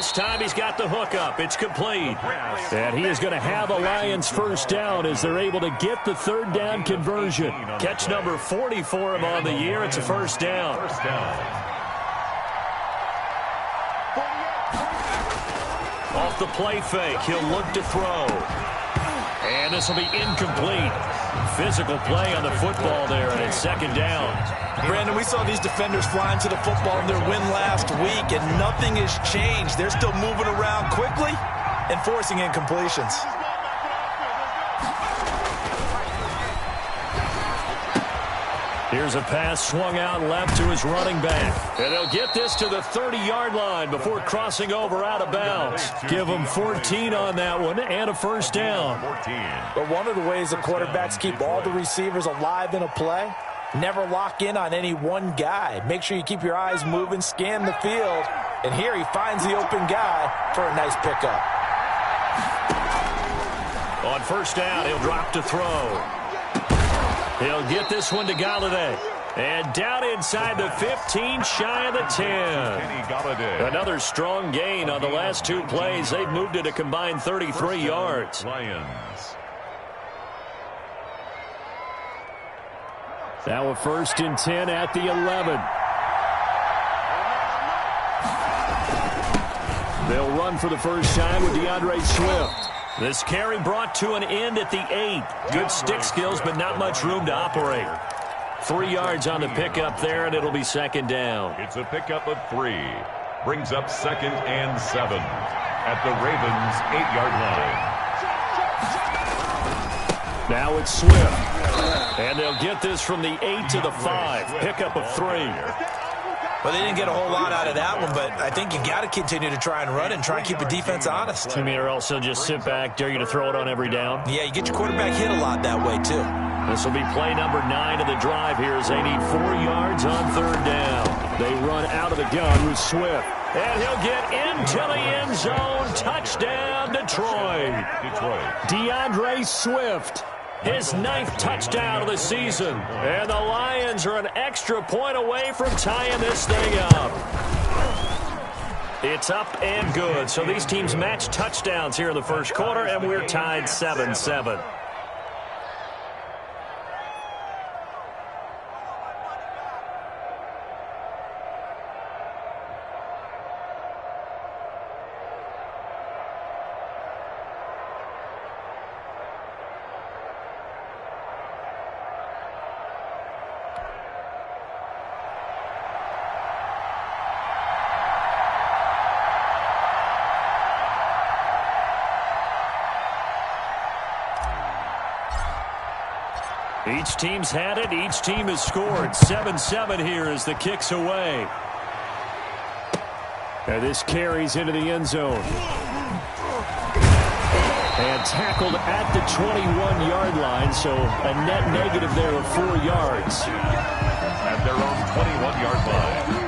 This time he's got the hook up. It's complete. And he is going to have a Lions first down as they're able to get the third down conversion. Catch number 40 for him on the year. It's a first down. Off the play fake, he'll look to throw. And this will be incomplete. Physical play on the football there, and it's second down. Brandon, we saw these defenders flying to the football in their win last week, and nothing has changed. They're still moving around quickly and forcing incompletions. Here's a pass swung out left to his running back. And they'll get this to the 30-yard line before crossing over out of bounds. Give them 14 on that one and a first down. But one of the ways the quarterbacks keep all the receivers alive in a play, never lock in on any one guy. Make sure you keep your eyes moving, scan the field. And here he finds the open guy for a nice pickup. On first down, he'll drop to throw. He'll get this one to Galladay. And down inside the 15, shy of the 10. Another strong gain on the last two plays. They've moved it a combined 33 yards. Now a 1st and 10 at the 11. They'll run for the first time with DeAndre Swift. This carry brought to an end at the 8. Good stick skills, but not much room to operate. 3 yards on the pickup there, and it'll be second down. It's a pickup of 3. Brings up 2nd and 7 at the Ravens' 8-yard line. Now it's Swift. And they'll get this from the 8 to the 5. Pickup of 3. Well, they didn't get a whole lot out of that one, but I think you got to continue to try and run and try and keep the defense honest. I mean, or also just sit back, dare you to throw it on every down. Yeah, you get your quarterback hit a lot that way, too. This will be play number 9 of the drive here as they need 4 yards on third down. They run out of the gun with Swift. And he'll get into the end zone. Touchdown, Detroit. DeAndre Swift. His 9th touchdown of the season. And the Lions are an extra point away from tying this thing up. It's up and good. So these teams match touchdowns here in the first quarter, and we're tied 7-7. Each team's had it. Each team has scored. 7-7 here as the kick's away. And this carries into the end zone. And tackled at the 21-yard line, so a net negative there of 4 yards. At their own 21-yard line.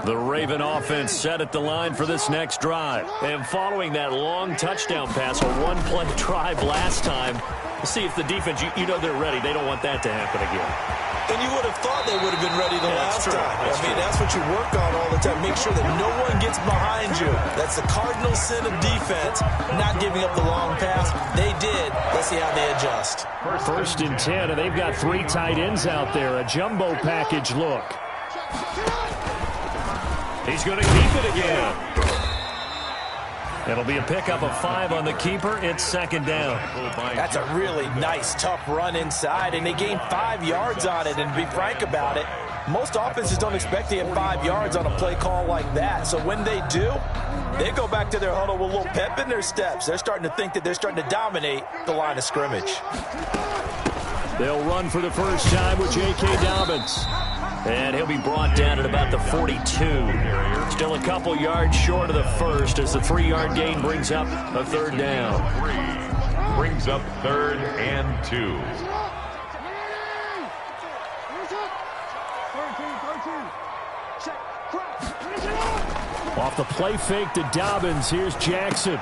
The Raven offense set at the line for this next drive. And following that long touchdown pass, a one-play drive last time, see if the defense, you know they're ready. They don't want that to happen again. And you would have thought they would have been ready the last time. That's what you work on all the time. Make sure that no one gets behind you. That's the cardinal sin of defense, not giving up the long pass. They did. Let's see how they adjust. First and 10, and they've got 3 tight ends out there. A jumbo package look. He's going to keep it again. It'll be a pickup of 5 on the keeper. It's second down. That's a really nice, tough run inside, and they gained 5 yards on it. And to be frank about it, most offenses don't expect to get 5 yards on a play call like that. So when they do, they go back to their huddle with a little pep in their steps. They're starting to think that they're starting to dominate the line of scrimmage. They'll run for the first time with J.K. Dobbins. And he'll be brought down at about the 42. Still a couple yards short of the first as the 3-yard gain brings up a third down. Brings up 3rd and 2. Off the play fake to Dobbins, here's Jackson.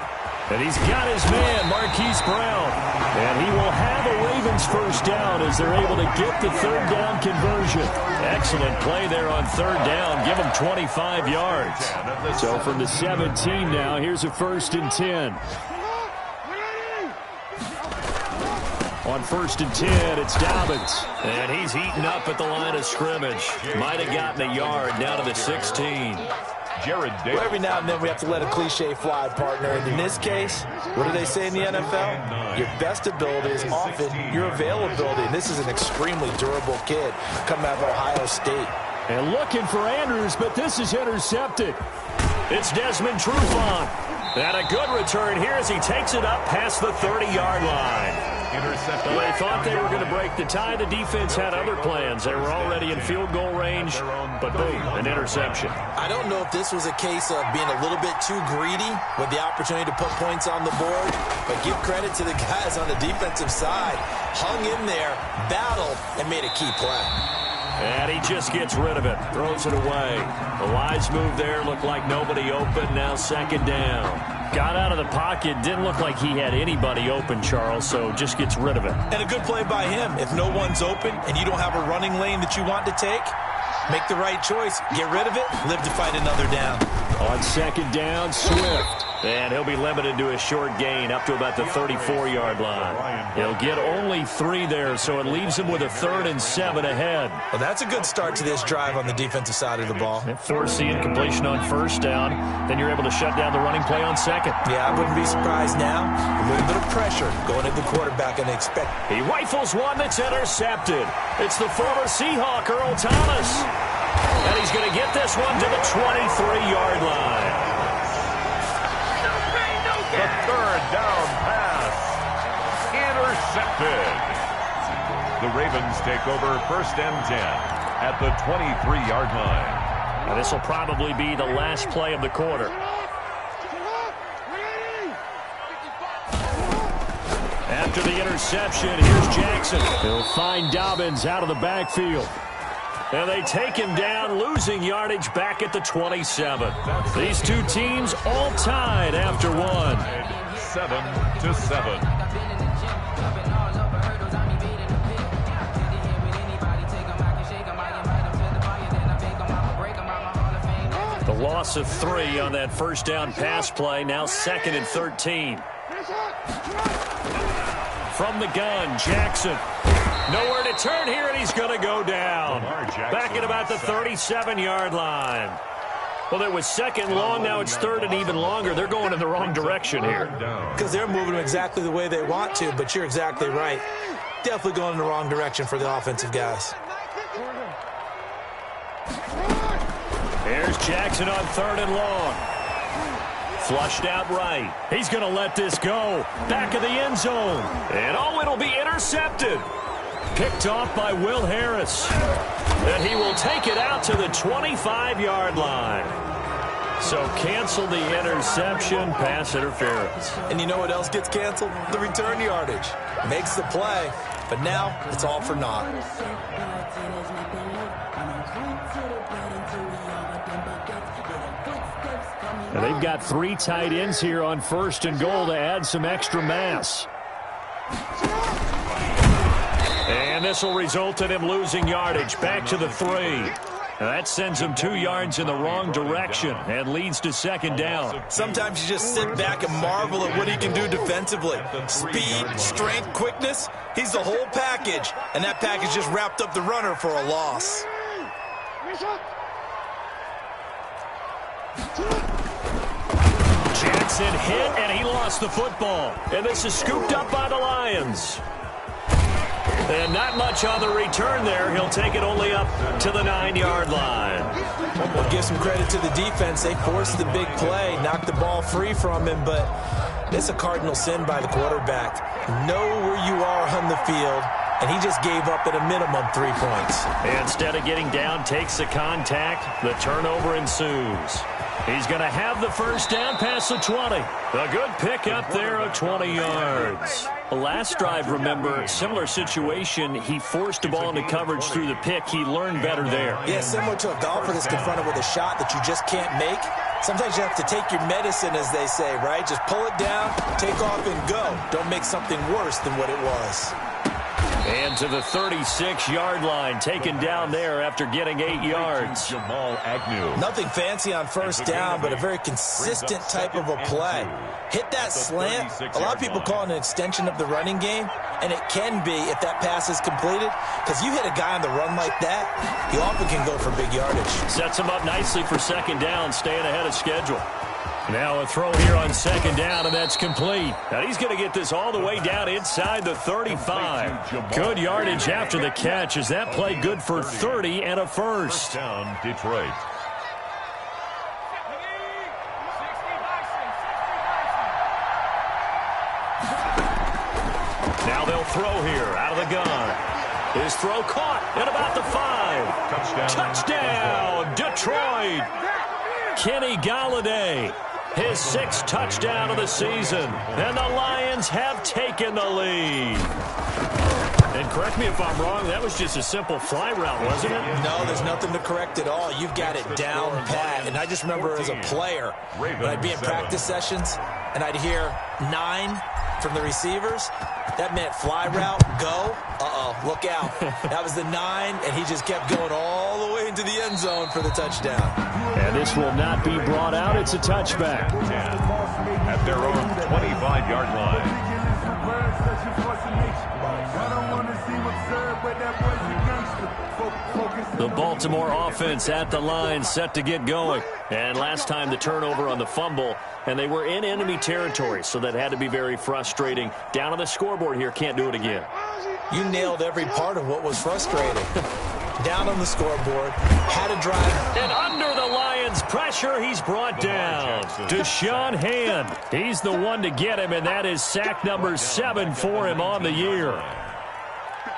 And he's got his man, Marquise Brown. And he will have a Ravens first down as they're able to get the third down conversion. Excellent play there on third down. Give them 25 yards. So from the 17 now, here's a 1st and 10. On 1st and 10, it's Dobbins. And he's heating up at the line of scrimmage. Might have gotten a yard down to the 16. Well, every now and then we have to let a cliche fly, partner. And in this case, what do they say in the NFL? Your best ability is often your availability. And this is an extremely durable kid coming out of Ohio State. And looking for Andrews, but this is intercepted. It's Desmond Trufant. And a good return here as he takes it up past the 30-yard line. Intercepted. Well, they thought they were going to break the tie. The defense had other plans. They were already in field goal range, but boom, an interception. I don't know if this was a case of being a little bit too greedy with the opportunity to put points on the board, but give credit to the guys on the defensive side. Hung in there, battled, and made a key play. And he just gets rid of it, throws it away. The wise move there, looked like nobody open, now second down. Got out of the pocket, didn't look like he had anybody open, Charles, so just gets rid of it. And a good play by him. If no one's open and you don't have a running lane that you want to take, make the right choice. Get rid of it, live to fight another down. On second down, Swift. And he'll be limited to a short gain up to about the 34-yard line. He'll get only 3 there, so it leaves him with a 3rd and 7 ahead. Well, that's a good start to this drive on the defensive side of the ball. Force the incompletion on first down. Then you're able to shut down the running play on second. Yeah, I wouldn't be surprised now. A little bit of pressure going at the quarterback and expect. He rifles one that's intercepted. It's the former Seahawk, Earl Thomas. And he's going to get this one to the 23-yard line. The 3rd down pass. Intercepted. The Ravens take over 1st and 10 at the 23-yard line. Now this will probably be the last play of the quarter. After the interception, here's Jackson. He'll find Dobbins out of the backfield. And they take him down, losing yardage back at the 27. These two teams all tied after one. 7-7. The loss of 3 on that first down pass play, now 2nd and 13. From the gun, Jackson. Nowhere to turn here, and he's going to go down. Back at about the 37-yard line. Well, it was 2nd long, now it's 3rd and even longer. They're going in the wrong direction here. Because they're moving exactly the way they want to, but you're exactly right. Definitely going in the wrong direction for the offensive guys. Here's Jackson on 3rd and long. Flushed out right. He's going to let this go. Back of the end zone. And oh, it'll be intercepted. Picked off by Will Harris. And he will take it out to the 25-yard line. So cancel the interception, pass interference. And you know what else gets canceled? The return yardage. Makes the play, but now it's all for naught. And they've got 3 tight ends here on 1st and goal to add some extra mass. And this will result in him losing yardage. Back to the 3. That sends him 2 yards in the wrong direction and leads to 2nd down. Sometimes you just sit back and marvel at what he can do defensively. Speed, strength, quickness, he's the whole package. And that package just wrapped up the runner for a loss. Jackson hit, and he lost the football. And this is scooped up by the Lions. And not much on the return there. He'll take it only up to the 9-yard line. We'll give some credit to the defense. They forced the big play, knocked the ball free from him, but it's a cardinal sin by the quarterback. Know where you are on the field, and he just gave up at a minimum 3 points. Instead of getting down, takes the contact. The turnover ensues. He's going to have the 1st down past the 20. A good pickup there of 20 yards. The last drive, remember, similar situation. He forced the ball into coverage through the pick. He learned better there. Yeah, similar to a golfer that's confronted with a shot that you just can't make. Sometimes you have to take your medicine, as they say, right? Just pull it down, take off, and go. Don't make something worse than what it was. And to the 36-yard line, taken down there after getting 8 yards. Nothing fancy on 1st down, but a very consistent type of a play. Hit that slant. A lot of people call it an extension of the running game, and it can be if that pass is completed, because you hit a guy on the run like that, he often can go for big yardage. Sets him up nicely for 2nd down, staying ahead of schedule. Now a throw here on 2nd down, and that's complete. Now he's going to get this all the way down inside the 35. Good yardage after the catch. Is that play good for 30 and a 1st? Down, Detroit. Now they'll throw here out of the gun. His throw caught at about the 5. Touchdown, Detroit. Kenny Galladay. His 6th touchdown of the season. And the Lions have taken the lead. And correct me if I'm wrong, that was just a simple fly route, wasn't it? No, there's nothing to correct at all. You've got it down pat. And I just remember as a player, when I'd be in practice sessions, and I'd hear 9 from the receivers, that meant fly route, go. Look out. That was the 9, and he just kept going all the way into the end zone for the touchdown. And this will not be brought out. It's a touchback. At their own 25-yard line. The Baltimore offense at the line, set to get going. And last time the turnover on the fumble, and they were in enemy territory, so that had to be very frustrating. Down on the scoreboard here, can't do it again. You nailed every part of what was frustrating. Down on the scoreboard, had a drive. And under the Lions' pressure, he's brought down. Deshaun Hand, he's the one to get him, and that is sack number 7 for him on the year.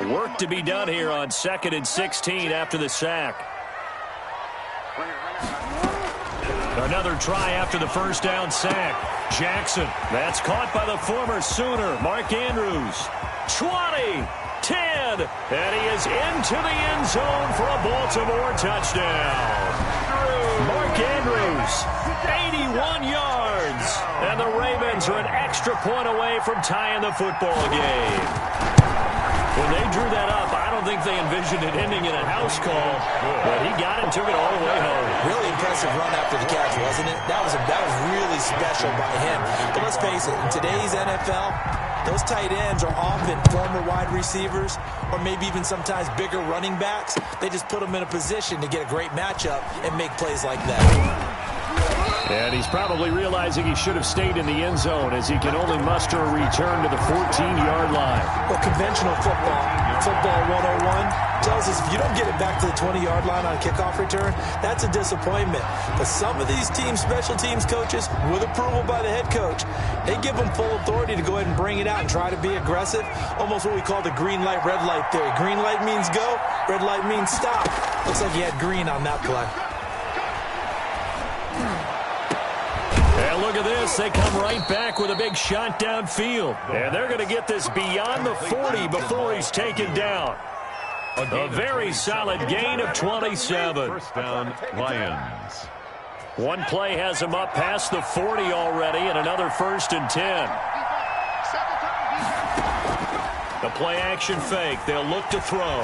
Work to be done here on 2nd and 16 after the sack. Another try after the 1st down sack. Jackson, that's caught by the former Sooner, Mark Andrews. 20, 10, and he is into the end zone for a Baltimore touchdown. Mark Andrews, 81 yards, and the Ravens are an extra point away from tying the football game. When they drew that up, I don't think they envisioned it ending in a house call, but he got it and took it all the way home. Really impressive run after the catch, wasn't it? That was really special by him. But let's face it, in today's NFL, those tight ends are often former wide receivers or maybe even sometimes bigger running backs. They just put them in a position to get a great matchup and make plays like that. And he's probably realizing he should have stayed in the end zone as he can only muster a return to the 14-yard line. Well, conventional football 101, tells us if you don't get it back to the 20-yard line on a kickoff return, that's a disappointment. But some of these teams, special teams coaches, with approval by the head coach, they give them full authority to go ahead and bring it out and try to be aggressive. Almost what we call the green light, red light theory. Green light means go, red light means stop. Looks like he had green on that play. And look at this. They come right back with a big shot downfield. And they're going to get this beyond the 40 before he's taken down. A very solid gain of 27. First down, Lions. One play has him up past the 40 already, and another 1st and 10. The play-action fake. They'll look to throw.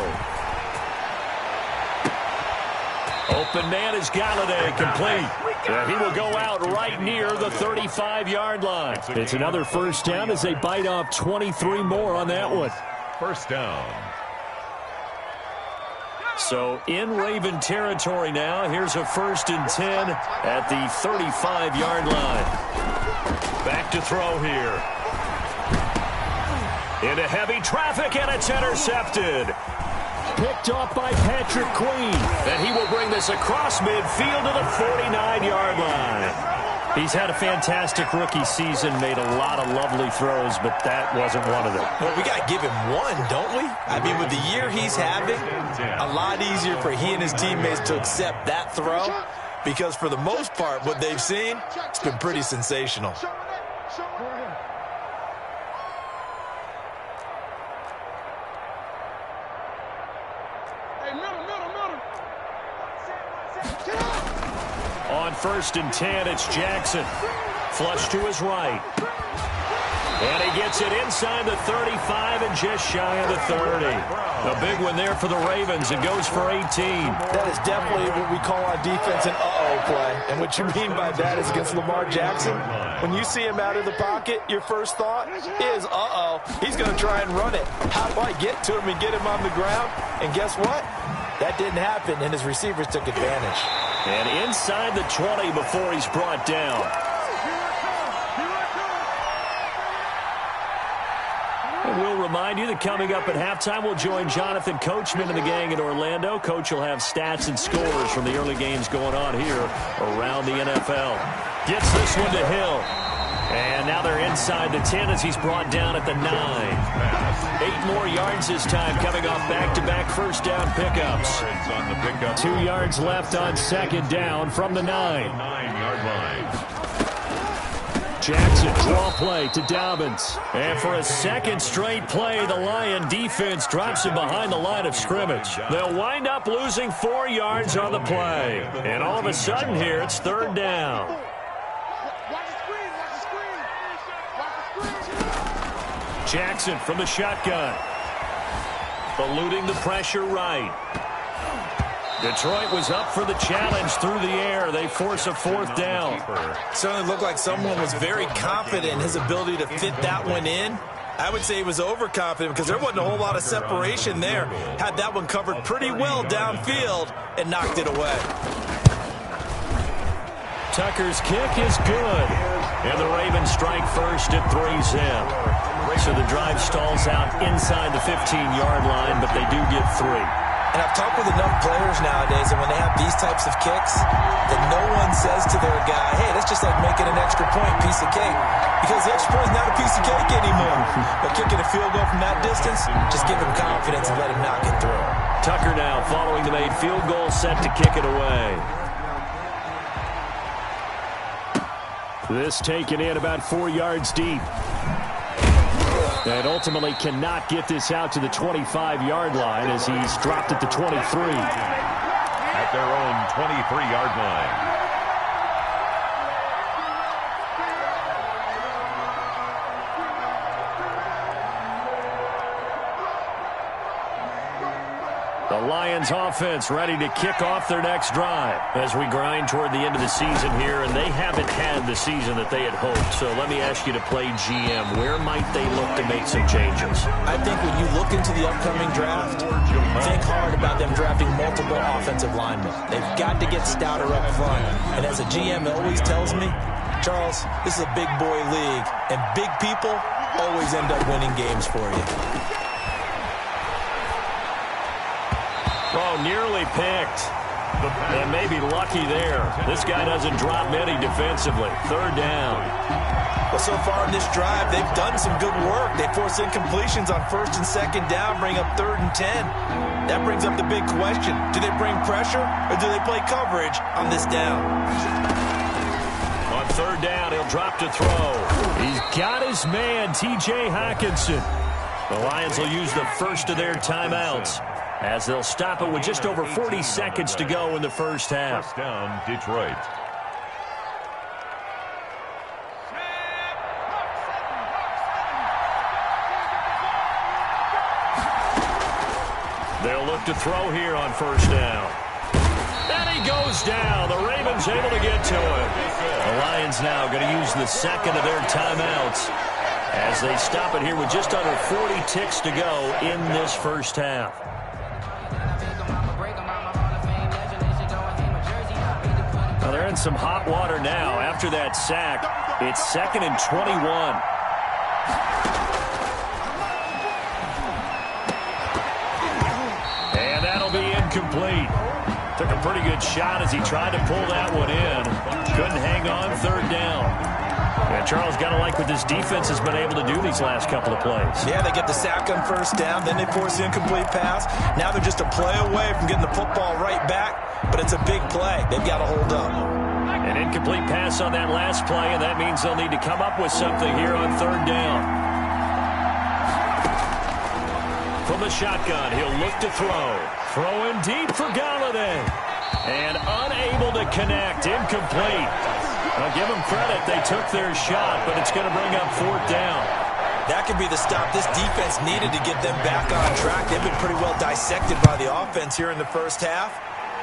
Open man is Galladay, complete. And he will go out right near the 35-yard line. It's another 1st down as they bite off 23 more on that one. First down. So in Raven territory now. Here's a 1st and 10 at the 35-yard line. Back to throw here. Into heavy traffic, and it's intercepted. Picked off by Patrick Queen. And he will bring this across midfield to the 49-yard line. He's had a fantastic rookie season, made a lot of lovely throws, but that wasn't one of them. Well, we got to give him one, don't we? I mean, with the year he's having, a lot easier for he and his teammates to accept that throw, because for the most part, what they've seen, it's been pretty sensational. On 1st and 10, it's Jackson. Flush to his right. And he gets it inside the 35 and just shy of the 30. A big one there for the Ravens. It goes for 18. That is definitely what we call on defense an uh-oh play. And what you mean by that is against Lamar Jackson. When you see him out of the pocket, your first thought is, uh-oh, he's going to try and run it. How do I get to him and get him on the ground? And guess what? That didn't happen, and his receivers took advantage. And inside the 20 before he's brought down. And we'll remind you that coming up at halftime, we'll join Jonathan Coachman and the gang in Orlando. Coach will have stats and scores from the early games going on here around the NFL. Gets this one to Hill. And now they're inside the 10 as he's brought down at the 9. 8 more yards this time, coming off back-to-back first down pickups. 2 yards left on 2nd down from the 9. 9-yard line. Jackson, draw play to Dobbins. And for a 2nd straight play, the Lion defense drops him behind the line of scrimmage. They'll wind up losing 4 yards on the play. And all of a sudden here, it's 3rd down. Jackson from the shotgun. Eluding the pressure right. Detroit was up for the challenge through the air. They force a 4th down. Certainly looked like someone was very confident in his ability to fit that one in. I would say he was overconfident because there wasn't a whole lot of separation there. Had that one covered pretty well downfield and knocked it away. Tucker's kick is good. And the Ravens strike first at 3-zip. So the drive stalls out inside the 15-yard line, but they do get 3. And I've talked with enough players nowadays, and when they have these types of kicks, that no one says to their guy, hey, that's just like making an extra point piece of cake. Because the extra point is not a piece of cake anymore. But kicking a field goal from that distance, just give him confidence and let him knock it through. Tucker now following the made field goal, set to kick it away. This taken in about 4 yards deep. And ultimately cannot get this out to the 25-yard line as he's dropped at the 23. At their own 23-yard line. The Lions offense ready to kick off their next drive as we grind toward the end of the season here, and they haven't had the season that they had hoped. So let me ask you to play GM. Where might they look to make some changes? I think when you look into the upcoming draft, think hard about them drafting multiple offensive linemen. They've got to get stouter up front. And as a GM always tells me, Charles, this is a big boy league, and big people always end up winning games for you. Oh, nearly picked. And maybe lucky there. This guy doesn't drop many defensively. 3rd down. Well, so far in this drive, they've done some good work. They force incompletions on 1st and 2nd down, bring up 3rd and 10. That brings up the big question. Do they bring pressure or do they play coverage on this down? On third down. He'll drop to throw. He's got his man, T.J. Hockenson. The Lions will use the first of their timeouts as they'll stop it with just over 40 seconds to go in the first half. First down, Detroit. They'll look to throw here on first down. And he goes down. The Ravens able to get to him. The Lions now going to use the second of their timeouts as they stop it here with just under 40 ticks to go in this first half. Well, they're in some hot water now. After that sack, it's 2nd and 21. And that'll be incomplete. Took a pretty good shot as he tried to pull that one in. Couldn't hang on third down. Yeah, Charles, got to like what this defense has been able to do these last couple of plays. Yeah, they get the sack on first down, then they force the incomplete pass. Now they're just a play away from getting the football right back, but it's a big play. They've got to hold up. An incomplete pass on that last play, and that means they'll need to come up with something here on third down. From the shotgun, he'll look to throw. Throwing deep for Galladay. And unable to connect. Incomplete. I'll give them credit. They took their shot, but it's going to bring up fourth down. That could be the stop this defense needed to get them back on track. They've been pretty well dissected by the offense here in the first half.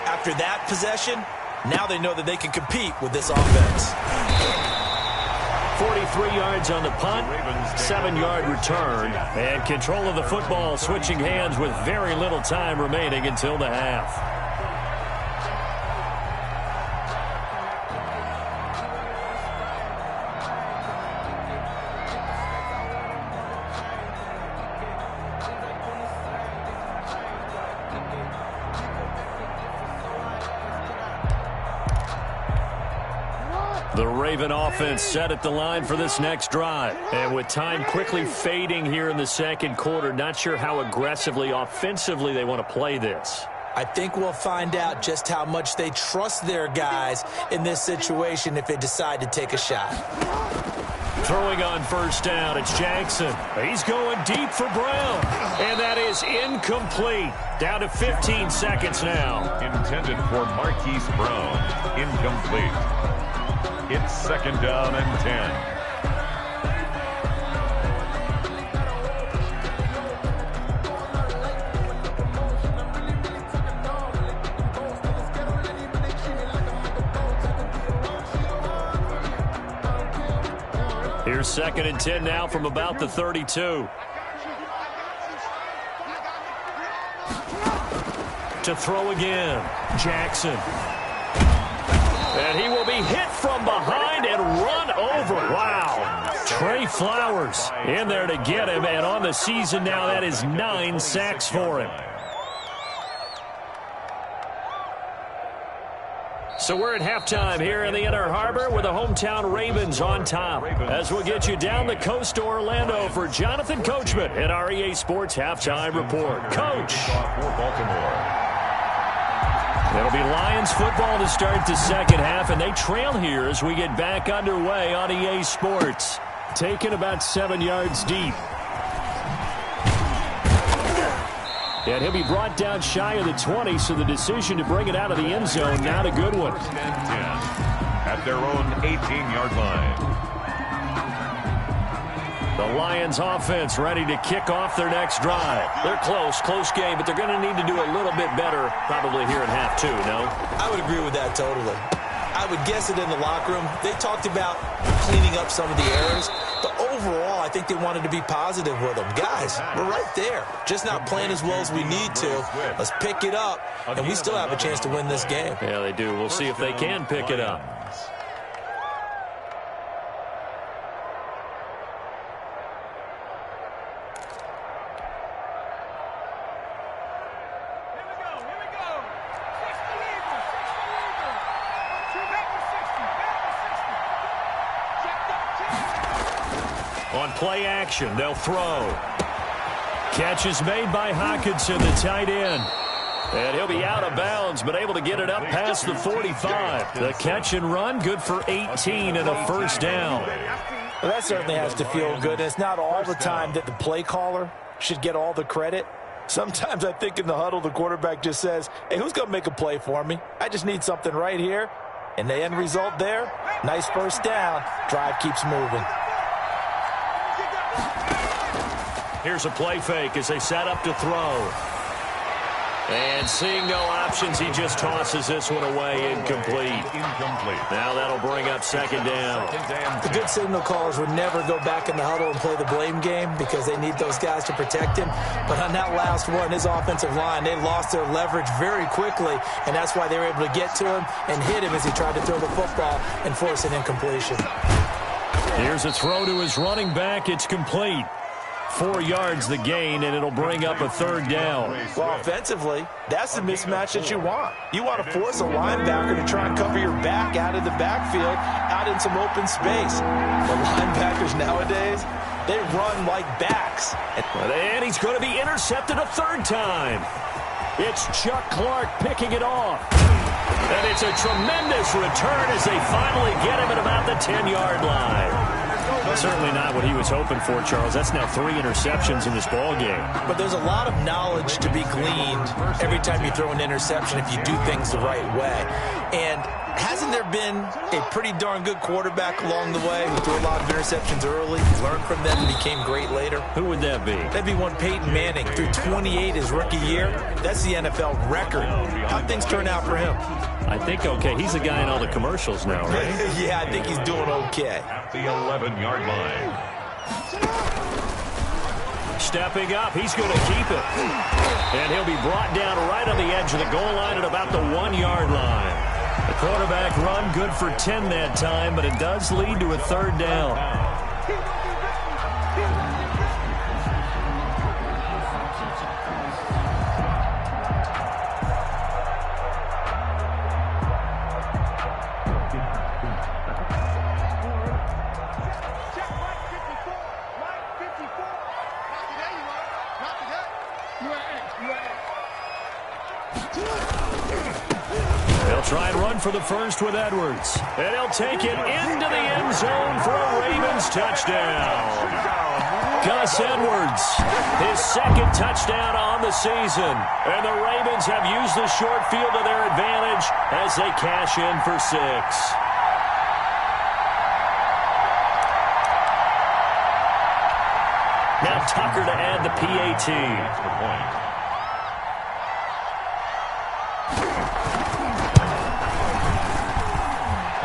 After that possession, now they know that they can compete with this offense. 43 yards on the punt, 7-yard return, and control of the football switching hands with very little time remaining until the half. The Raven offense set at the line for this next drive. And with time quickly fading here in the second quarter, not sure how aggressively, offensively they want to play this. I think we'll find out just how much they trust their guys in this situation if they decide to take a shot. Throwing on first down, it's Jackson. He's going deep for Brown. And that is incomplete. Down to 15 seconds now. Intended for Marquise Brown. Incomplete. It's 2nd down and 10. Here's 2nd and 10 now from about the 32. To throw again, Jackson. And he will be hit from behind and run over. Wow. Trey Flowers in there to get him. And on the season now, that is 9 sacks for him. So we're at halftime here in the Inner Harbor with the hometown Ravens on top. As we'll get you down the coast to Orlando for Jonathan Coachman at our EA Sports Halftime Report. Coach. It'll be Lions football to start the second half, and they trail here as we get back underway on EA Sports. Taken about 7 yards deep. And he'll be brought down shy of the 20, so the decision to bring it out of the end zone, not a good one. At their own 18-yard line. The Lions offense ready to kick off their next drive. They're close game, but they're going to need to do a little bit better probably here in half two, no? I would agree with that totally. I would guess it in the locker room. They talked about cleaning up some of the errors, but overall, I think they wanted to be positive with them. Guys, we're right there. Just not playing as well as we need to. Let's pick it up, and we still have a chance to win this game. Yeah, they do. We'll see if they can pick it up. On play action, they'll throw. Catch is made by Hockenson, the tight end. And he'll be out of bounds, but able to get it up past the 45. The catch and run, good for 18 and a first down. Well, that certainly has to feel good. It's not all the time that the play caller should get all the credit. Sometimes I think in the huddle, the quarterback just says, hey, who's going to make a play for me? I just need something right here. And the end result there, nice first down. Drive keeps moving. Here's a play fake as they set up to throw. And seeing no options, he just tosses this one away, incomplete. Now that'll bring up second down. The good signal callers would never go back in the huddle and play the blame game because they need those guys to protect him. But on that last one, his offensive line, they lost their leverage very quickly, and that's why they were able to get to him and hit him as he tried to throw the football and force an incompletion. Here's a throw to his running back. It's complete. 4 yards the gain, and it'll bring up a third down. Well, offensively, that's the mismatch that you want. You want to force a linebacker to try and cover your back out of the backfield, out in some open space. The linebackers nowadays, they run like backs. And he's going to be intercepted a third time. It's Chuck Clark picking it off. And it's a tremendous return as they finally get him at about the 10-yard line. Certainly not what he was hoping for, Charles. That's now 3 interceptions in this ball game. But there's a lot of knowledge to be gleaned every time you throw an interception if you do things the right way. And hasn't there been a pretty darn good quarterback along the way who threw a lot of interceptions early, learned from them, and became great later? Who would that be? That'd be one Peyton Manning. Threw 28 his rookie year. That's the NFL record. How'd things turn out for him? I think okay. He's the guy in all the commercials now, right? Yeah, I think he's doing okay. At the 11-yard line. Stepping up, he's going to keep it. And he'll be brought down right on the edge of the goal line at about the 1-yard line. The quarterback run good for 10 that time, but it does lead to a third down. Try and run for the first with Edwards. And he'll take it into the end zone for a Ravens touchdown. Gus Edwards, his second touchdown on the season. And the Ravens have used the short field to their advantage as they cash in for 6. Now Tucker to add the PAT. Extra point.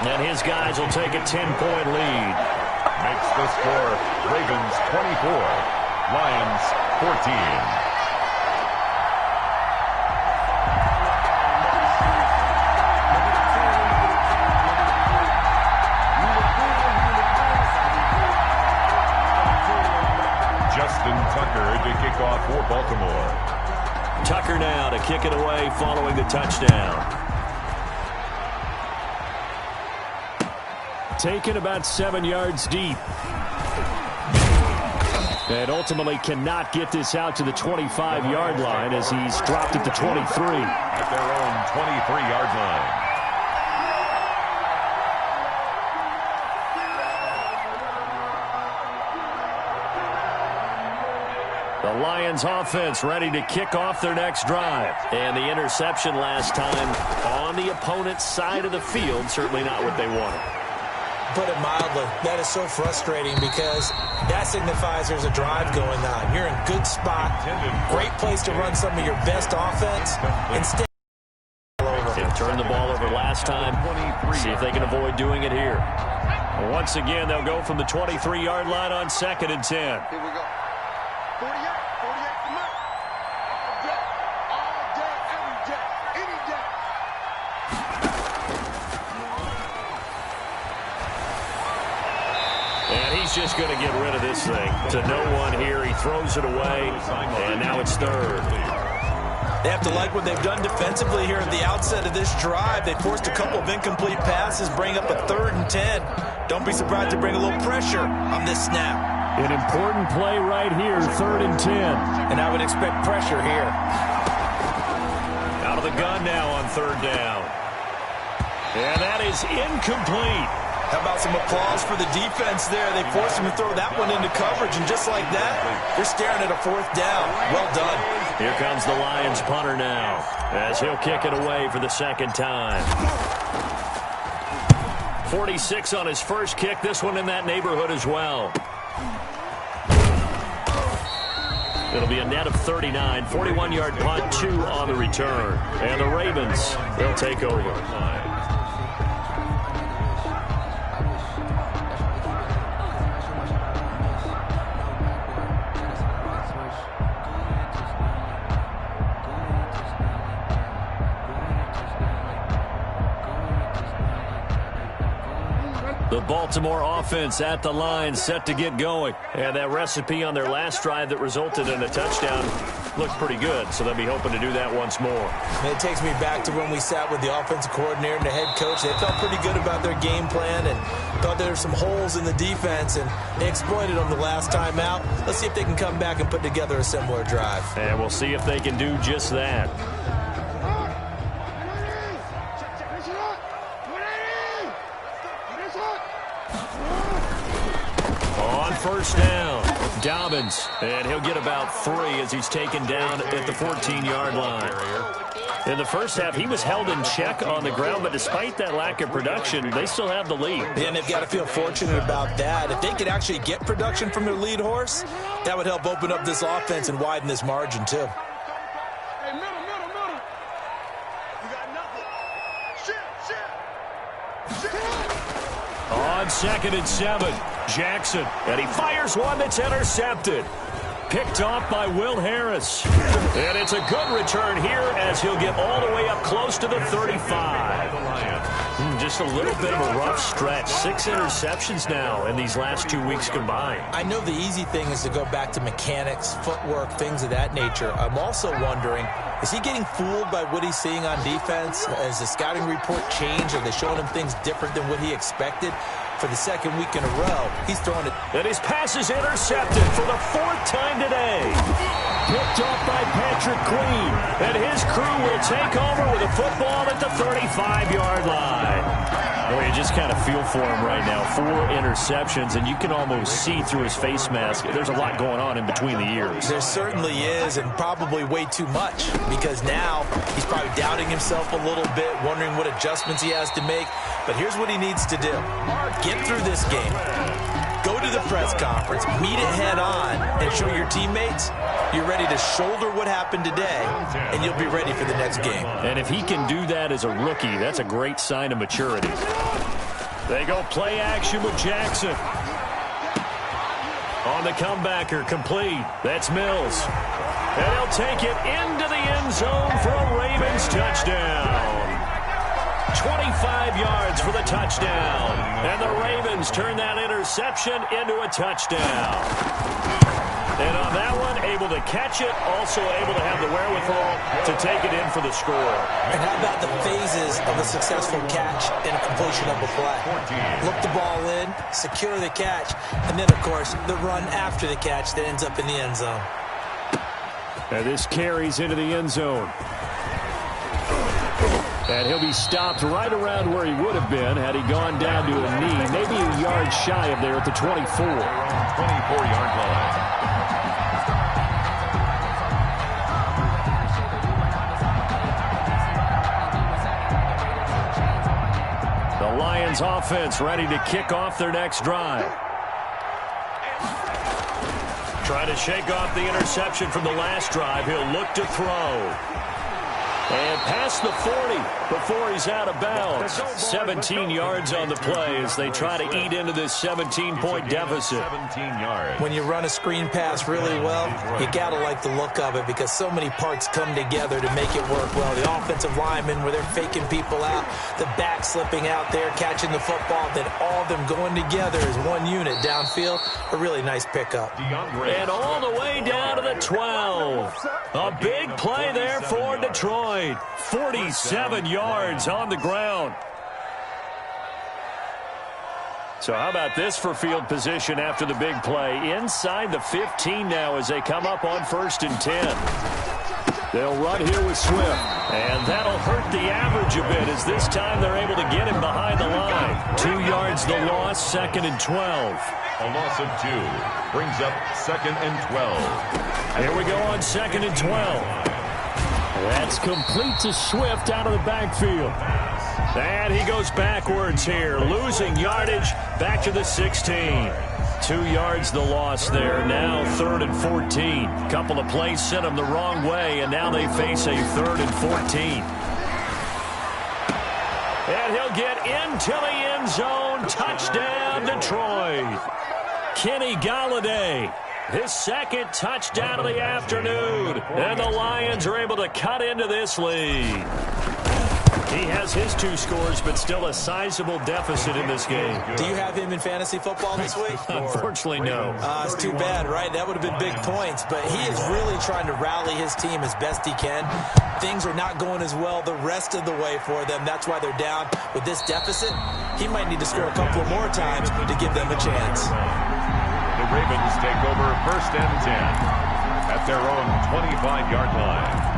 And his guys will take a 10-point lead. Makes the score Ravens 24, Lions 14. Justin Tucker to kick off for Baltimore. Tucker now to kick it away following the touchdown. Taken about 7 yards deep. And ultimately cannot get this out to the 25-yard line as he's dropped at the 23. At their own 23-yard line. The Lions offense ready to kick off their next drive. And the interception last time on the opponent's side of the field, certainly not what they wanted. Put it mildly, that is so frustrating because that signifies there's a drive going on. You're in good spot, great place to run some of your best offense. Instead, they turned the ball over last time. See if they can avoid doing it here. Once again, they'll go from the 23-yard line on 2nd and 10. Here we go. 48, 48, come on. All day, every day, any day. And he's just going to get rid of this thing. To no one here. He throws it away, and now it's 3rd. They have to like what they've done defensively here at the outset of this drive. They forced a couple of incomplete passes, bring up a 3rd and 10. Don't be surprised to bring a little pressure on this snap. An important play right here, 3rd and 10. And I would expect pressure here. gun now on third down. And that is incomplete. How about some applause for the defense there? They forced him to throw that one into coverage, and just like that, they're staring at a fourth down. Well done. Here comes the Lions punter now, as he'll kick it away for the second time. 46 on his first kick. This one in that neighborhood as well. It'll be a net of 39. 41-yard punt, 2 on the return. And the Ravens, they'll take over. The Baltimore offense at the line, set to get going. And that recipe on their last drive that resulted in a touchdown looked pretty good, so they'll be hoping to do that once more. And it takes me back to when we sat with the offensive coordinator and the head coach. They felt pretty good about their game plan and thought there were some holes in the defense, and they exploited them the last time out. Let's see if they can come back and put together a similar drive. And we'll see if they can do just that. On first down, Dobbins, and he'll get about 3 as he's taken down at the 14-yard line. In the first half, he was held in check on the ground, but despite that lack of production, they still have the lead. And they've got to feel fortunate about that. If they could actually get production from their lead horse, that would help open up this offense and widen this margin, too. Hey, middle. You got nothing. Shit. On 2nd and 7, Jackson, and he fires one that's intercepted. Picked off by Will Harris. And it's a good return here as he'll get all the way up close to the 35. Just a little bit of a rough stretch. 6 interceptions now in these last 2 weeks combined. I know the easy thing is to go back to mechanics, footwork, things of that nature. I'm also wondering, is he getting fooled by what he's seeing on defense? Has the scouting report changed? Are they showing him things different than what he expected? For the second week in a row, he's throwing it. And his pass is intercepted for the 4th time today. Picked off by Patrick Queen. And his crew will take over with a football at the 35-yard line. Boy, you just kind of feel for him right now. 4 interceptions, and you can almost see through his face mask. There's a lot going on in between the ears. There certainly is, and probably way too much, because now he's probably doubting himself a little bit, wondering what adjustments he has to make. But here's what he needs to do. Get through this game. Go to the press conference, meet it head on, and show your teammates you're ready to shoulder what happened today, and you'll be ready for the next game. And if he can do that as a rookie, that's a great sign of maturity. They go play action with Jackson. On the comebacker, complete. That's Mills. And he'll take it into the end zone for a Ravens touchdown. 25 yards for the touchdown. And the Ravens turn that interception into a touchdown. And on that one, able to catch it, also able to have the wherewithal to take it in for the score. And how about the phases of a successful catch and a completion of a play? Look the ball in, secure the catch, and then, of course, the run after the catch that ends up in the end zone. And this carries into the end zone. And he'll be stopped right around where he would have been had he gone down to a knee, maybe a yard shy of there at the 24. 24-yard line. The Lions offense ready to kick off their next drive. Trying to shake off the interception from the last drive. He'll look to throw. And past the 40 before he's out of bounds. 17 yards on the play as they try to eat into this 17-point deficit. 17 yards. When you run a screen pass really well, you got to like the look of it because so many parts come together to make it work well. The offensive linemen, where they're faking people out, the back slipping out there, catching the football, then all of them going together as one unit downfield. A really nice pickup. And all the way down to the 12. A big play there for Detroit. 47 yards on the ground. So how about this for field position after the big play? Inside the 15 now as they come up on 1st and 10. They'll run here with Swift. And that'll hurt the average a bit as this time they're able to get him behind the line. 2 yards the loss, 2nd and 12. A loss of 2 brings up 2nd and 12. Here we go on 2nd and 12. That's complete to Swift out of the backfield. And he goes backwards here, losing yardage back to the 16. 2 yards the loss there. Now 3rd and 14. Couple of plays sent them the wrong way, and now they face a 3rd and 14. And he'll get into the end zone. Touchdown, Detroit. Kenny Golladay, his 2nd touchdown of the afternoon. And the Lions are able to cut into this lead. He has his 2 scores, but still a sizable deficit in this game. Do you have him in fantasy football this week? Unfortunately, no. It's too bad, right? That would have been big points. But he is really trying to rally his team as best he can. Things are not going as well the rest of the way for them. That's why they're down. With this deficit, he might need to score a couple more times to give them a chance. The Ravens take over 1st and 10 at their own 25-yard line.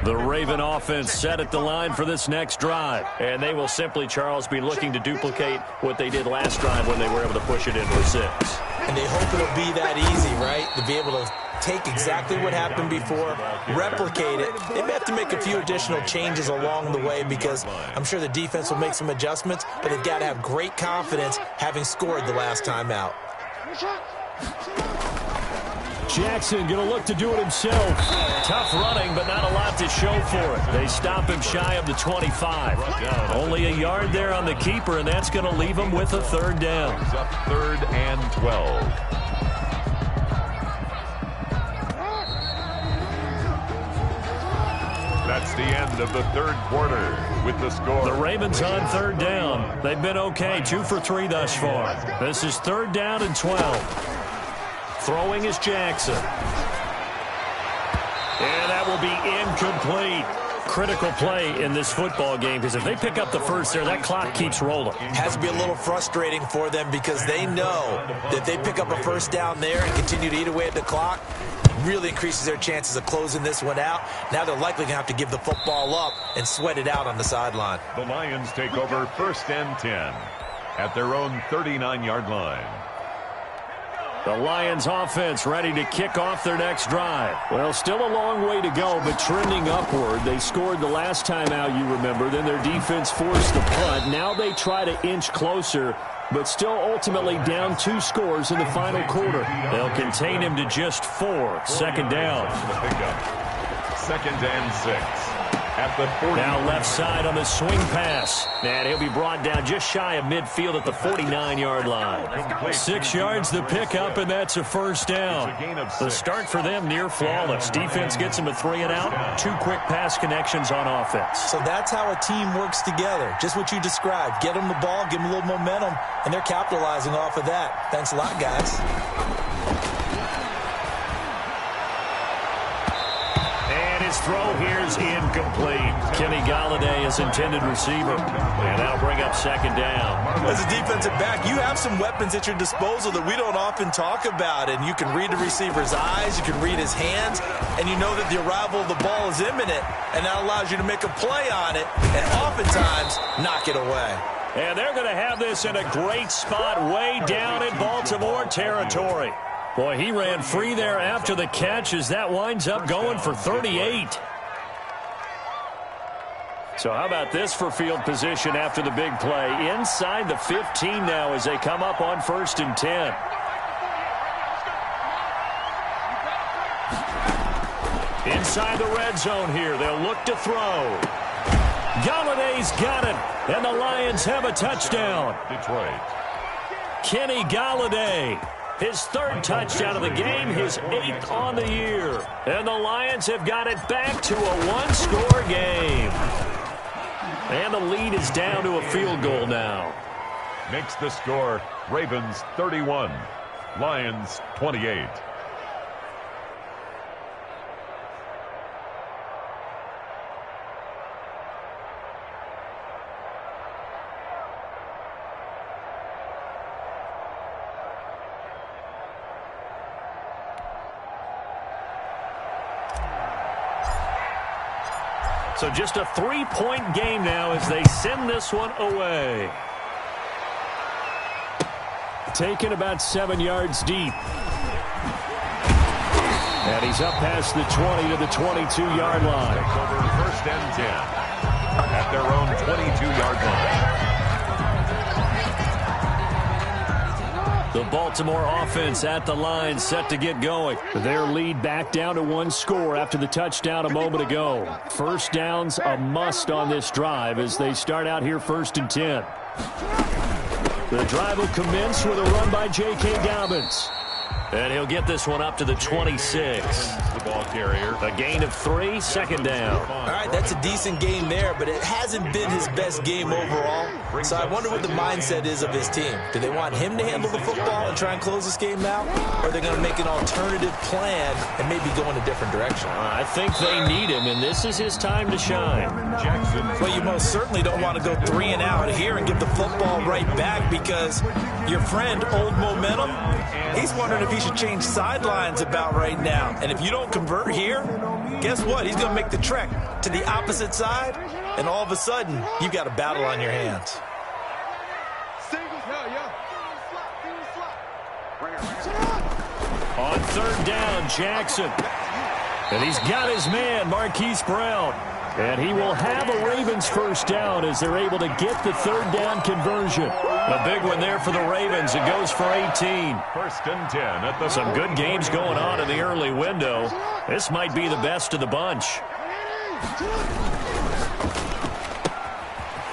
The Raven offense set at the line for this next drive. And they will simply, Charles, be looking to duplicate what they did last drive when they were able to push it in for 6. And they hope it'll be that easy, right? To be able to take exactly what happened before, replicate it. They may have to make a few additional changes along the way because I'm sure the defense will make some adjustments, but they've got to have great confidence having scored the last time out. Jackson going to look to do it himself. Tough running, but not a lot to show for it. They stop him shy of the 25. Only a yard there on the keeper, and that's going to leave him with a 3rd down. Up 3rd and 12. That's the end of the 3rd quarter with the score. The Ravens on 3rd down. They've been okay, 2 for 3 thus far. This is 3rd down and 12. Throwing is Jackson. And that will be incomplete. Critical play in this football game because if they pick up the first there, that clock keeps rolling. Has to be a little frustrating for them because they know that if they pick up a 1st down there and continue to eat away at the clock, really increases their chances of closing this one out. Now they're likely going to have to give the football up and sweat it out on the sideline. The Lions take over 1st and 10 at their own 39-yard line. The Lions offense ready to kick off their next drive. Well, still a long way to go, but trending upward. They scored the last time out, you remember. Then their defense forced the punt. Now they try to inch closer, but still ultimately down 2 scores in the final quarter. They'll contain him to just 4. 2nd down. 2nd and 6. At the 40. Now left side on the swing pass. And he'll be brought down just shy of midfield at the 49-yard line. 6 yards the pickup, and that's a 1st down. The start for them near flawless. Defense gets them a 3 and out. 2 quick pass connections on offense. So that's how a team works together. Just what you described. Get them the ball, give them a little momentum, and they're capitalizing off of that. Thanks a lot, guys. His throw here's incomplete. Kenny Golladay is intended receiver. And that'll bring up 2nd down. As a defensive back, you have some weapons at your disposal that we don't often talk about. And you can read the receiver's eyes, you can read his hands, and you know that the arrival of the ball is imminent. And that allows you to make a play on it and oftentimes knock it away. And they're going to have this in a great spot way down in Baltimore territory. Boy, he ran free there after the catch as that winds up going for 38. So how about this for field position after the big play? Inside the 15 now as they come up on 1st and 10. Inside the red zone here. They'll look to throw. Galladay's got it. And the Lions have a touchdown. Detroit. Kenny Golladay. His 3rd touchdown of the game, his 8th on the year. And the Lions have got it back to a 1-score game. And the lead is down to a field goal now. Makes the score Ravens 31, Lions 28. So just a 3-point game now as they send this one away. Taken about 7 yards deep. And he's up past the 20 to the 22-yard line. Over first and 10 at their own 22-yard line. The Baltimore offense at the line, set to get going. Their lead back down to 1 score after the touchdown a moment ago. First downs a must on this drive as they start out here 1st and 10. The drive will commence with a run by J.K. Dobbins. And he'll get this one up to the 26. The ball carrier. A gain of 3, second down. All right, that's a decent game there, but it hasn't been his best game overall. So I wonder what the mindset is of his team. Do they want him to handle the football and try and close this game out? Or are they going to make an alternative plan and maybe go in a different direction? I think they need him, and this is his time to shine. Jackson. Well, you most certainly don't want to go 3 and out here and give the football right back because your friend, Old Momentum, he's wondering if he should change sidelines about right now. And if you don't convert here, guess what? He's going to make the trek to the opposite side, and all of a sudden, you've got a battle on your hands. On 3rd down, Jackson. And he's got his man, Marquise Brown. And he will have a Ravens first down as they're able to get the 3rd down conversion. A big one there for the Ravens. It goes for 18. First and 10 at the Some good games going on in the early window. This might be the best of the bunch.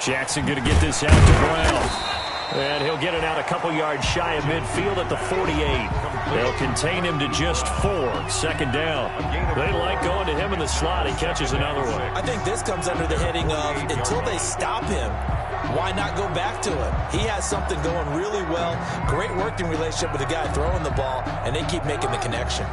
Jackson going to get this out to Brown. And he'll get it out a couple yards shy of midfield at the 48. They'll contain him to just 4. 2nd down. They like going to him in the slot. He catches another one. I think this comes under the heading of until they stop him, why not go back to him? He has something going really well. Great working relationship with the guy throwing the ball, and they keep making the connection.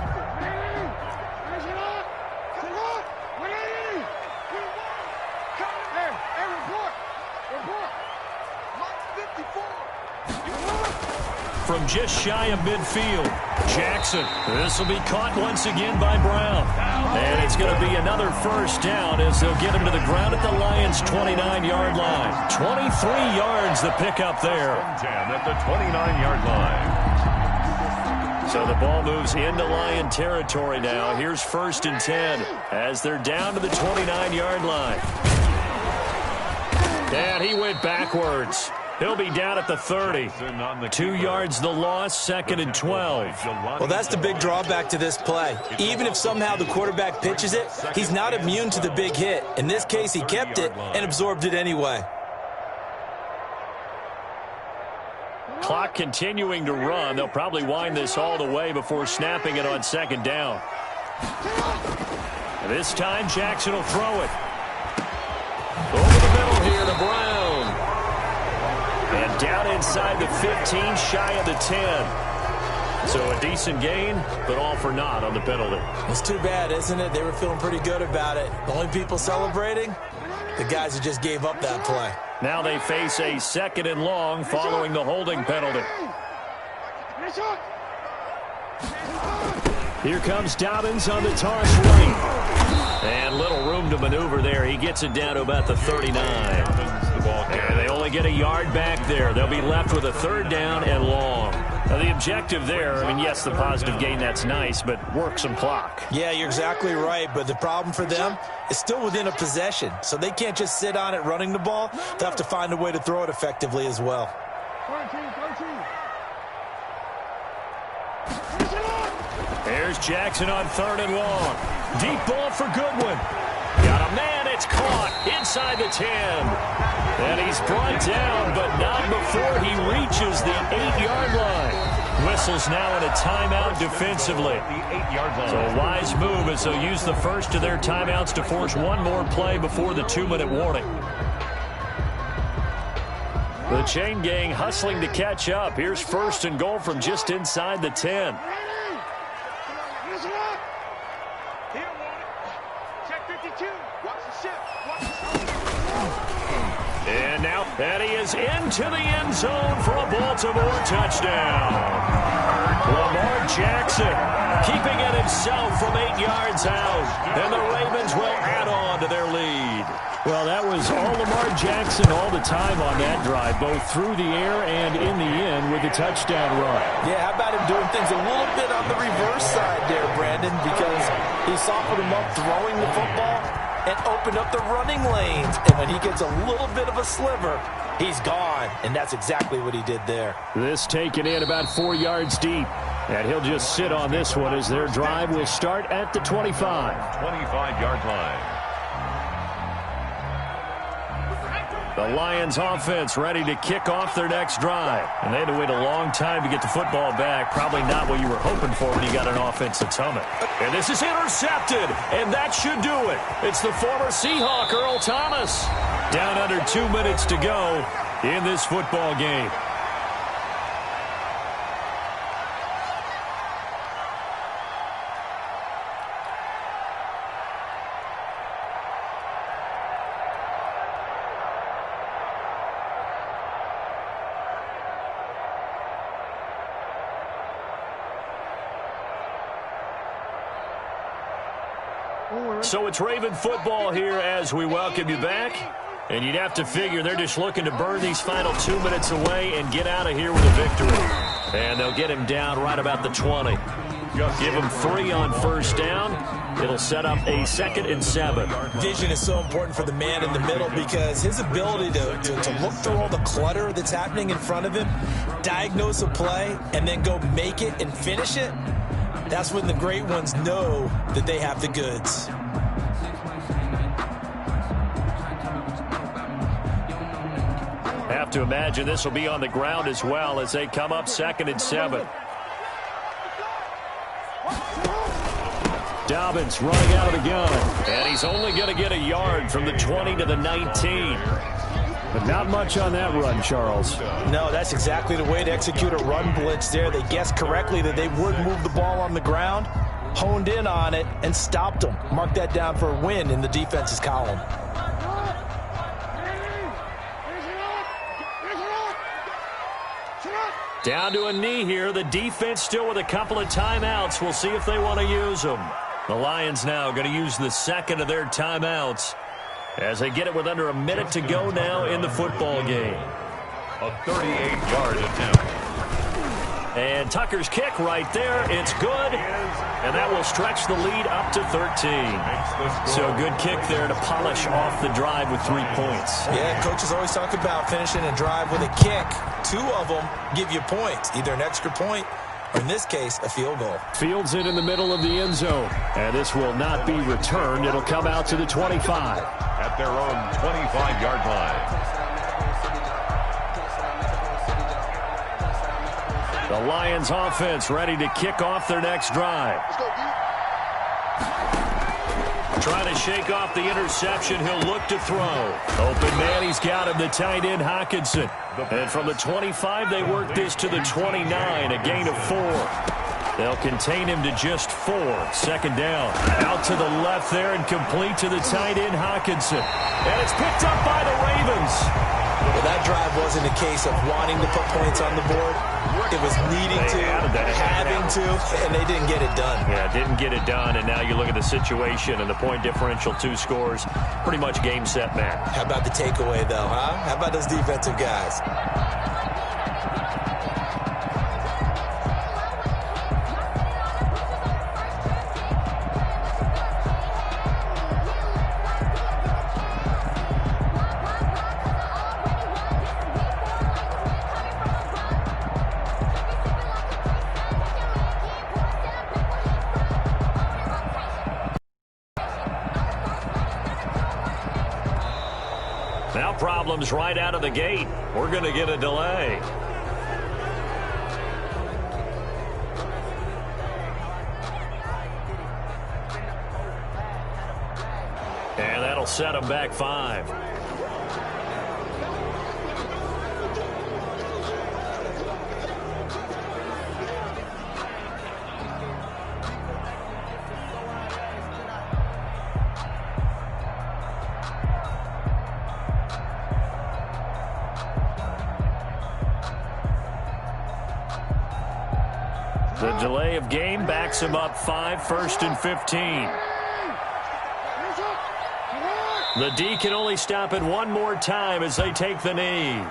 From just shy of midfield, Jackson. This will be caught once again by Brown. And it's going to be another first down as they'll get him to the ground at the Lions' 29-yard line. 23 yards the pickup there. 10 at the 29-yard line. So the ball moves into Lion territory now. Here's 1st and 10 as they're down to the 29-yard line. And he went backwards. He'll be down at the 30. 2 yards the loss, 2nd and 12. Well, that's the big drawback to this play. Even if somehow the quarterback pitches it, he's not immune to the big hit. In this case, he kept it and absorbed it anyway. Clock continuing to run. They'll probably wind this all the way before snapping it on 2nd down. This time, Jackson will throw it. Over the middle here to Brown. And down inside the 15, shy of the 10. So a decent gain, but all for naught on the penalty. It's too bad, isn't it? They were feeling pretty good about it. The only people celebrating, the guys who just gave up that play. Now they face a 2nd and long following the holding penalty. Here comes Dobbins on the toss right. And little room to maneuver there. He gets it down to about the 39. And they only get a yard back there. They'll be left with a 3rd down and long. Now the objective there, I mean, yes, the positive gain, that's nice, but work some clock. Yeah, you're exactly right, but the problem for them is still within a possession. So they can't just sit on it running the ball. They'll have to find a way to throw it effectively as well. 13. There's Jackson on 3rd and long. Deep ball for Goodwin. Got a man, it's caught inside the 10. And he's brought down, but not before he reaches the 8-yard line. Whistles now in a timeout defensively. So a wise move as they'll use the first of their timeouts to force one more play before the 2-minute warning. The chain gang hustling to catch up. Here's 1st and goal from just inside the 10. And now he is into the end zone for a Baltimore touchdown. Lamar Jackson Jackson, keeping it himself from 8 yards out. And the Ravens will add on to their lead. Well, that was all Lamar Jackson all the time on that drive, both through the air and in the end with the touchdown run. Yeah, how about him doing things a little bit on the reverse side there, Brandon, because he softened him up throwing the football and opened up the running lanes. And when he gets a little bit of a sliver, he's gone, and that's exactly what he did there. This taken in about 4 yards deep, and he'll just sit on this one as their drive will start at the 25. 25-yard line. The Lions offense ready to kick off their next drive. And they had to wait a long time to get the football back. Probably not what you were hoping for when you got an offense that's humming. And this is intercepted, and that should do it. It's the former Seahawk, Earl Thomas. Down under 2 minutes to go in this football game. So it's Raven football here as we welcome you back. And you'd have to figure they're just looking to burn these final 2 minutes away and get out of here with a victory. And they'll get him down right about the 20. Give him 3 on first down. It'll set up a 2nd and 7. Vision is so important for the man in the middle because his ability to look through all the clutter that's happening in front of him, diagnose a play, and then go make it and finish it, that's when the great ones know that they have the goods. Have to imagine this will be on the ground as well as they come up 2nd and 7. Dobbins running out of the gun, and he's only going to get a yard from the 20 to the 19. But not much on that run, Charles. No, that's exactly the way to execute a run blitz there. They guessed correctly that they would move the ball on the ground, honed in on it, and stopped them. Mark that down for a win in the defense's column. Down to a knee here. The defense still with a couple of timeouts. We'll see if they want to use them. The Lions now going to use the 2nd of their timeouts as they get it with under a minute to go now in the football game. A 38-yard attempt. And Tucker's kick right there. It's good. And that will stretch the lead up to 13. So good kick there to polish off the drive with 3 points. Yeah, coaches always talk about finishing a drive with a kick. 2 of them give you points, either an extra point or, in this case, a field goal. Fields it in the middle of the end zone. And this will not be returned. It'll come out to the 25. At their own 25-yard line. The Lions offense ready to kick off their next drive. Trying to shake off the interception. He'll look to throw. Open man, he's got him, the tight end Hockenson. And from the 25, they work this to the 29, a gain of 4. They'll contain him to just 4. 2nd down. Out to the left there and complete to the tight end Hockenson. And it's picked up by the Ravens. Well, that drive wasn't a case of wanting to put points on the board. It was needing to, having to, and they didn't get it done. Yeah, didn't get it done, and now you look at the situation and the point differential, 2 scores, pretty much game, set, match. How about the takeaway, though, huh? How about those defensive guys? Now problems right out of the gate. We're going to get a delay. And that'll set them back 5. The delay of game backs him up 5, 1st and 15. The D can only stop it one more time as they take the knee.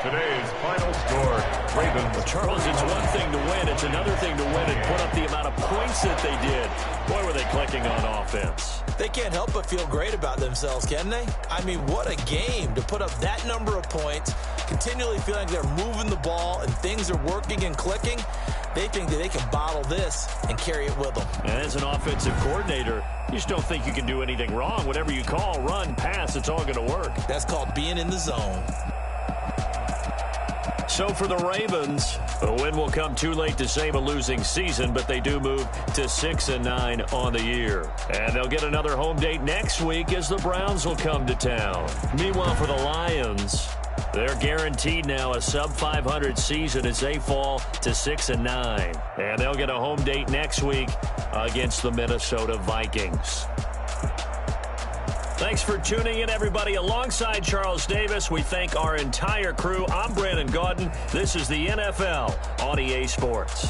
Today's final score, Ravens. Well, Charles, it's one thing to win. It's another thing to win and put up the amount of points that they did. Boy, were they clicking on offense. They can't help but feel great about themselves, can they? I mean, what a game to put up that number of points, continually feeling like they're moving the ball and things are working and clicking. They think that they can bottle this and carry it with them. And as an offensive coordinator, you just don't think you can do anything wrong. Whatever you call, run, pass, it's all going to work. That's called being in the zone. So for the Ravens, a win will come too late to save a losing season, but they do move to 6-9 on the year. And they'll get another home date next week as the Browns will come to town. Meanwhile, for the Lions, they're guaranteed now a sub-500 season as they fall to 6-9. And they'll get a home date next week against the Minnesota Vikings. Thanks for tuning in, everybody. Alongside Charles Davis, we thank our entire crew. I'm Brandon Gaudin. This is the NFL on EA Sports.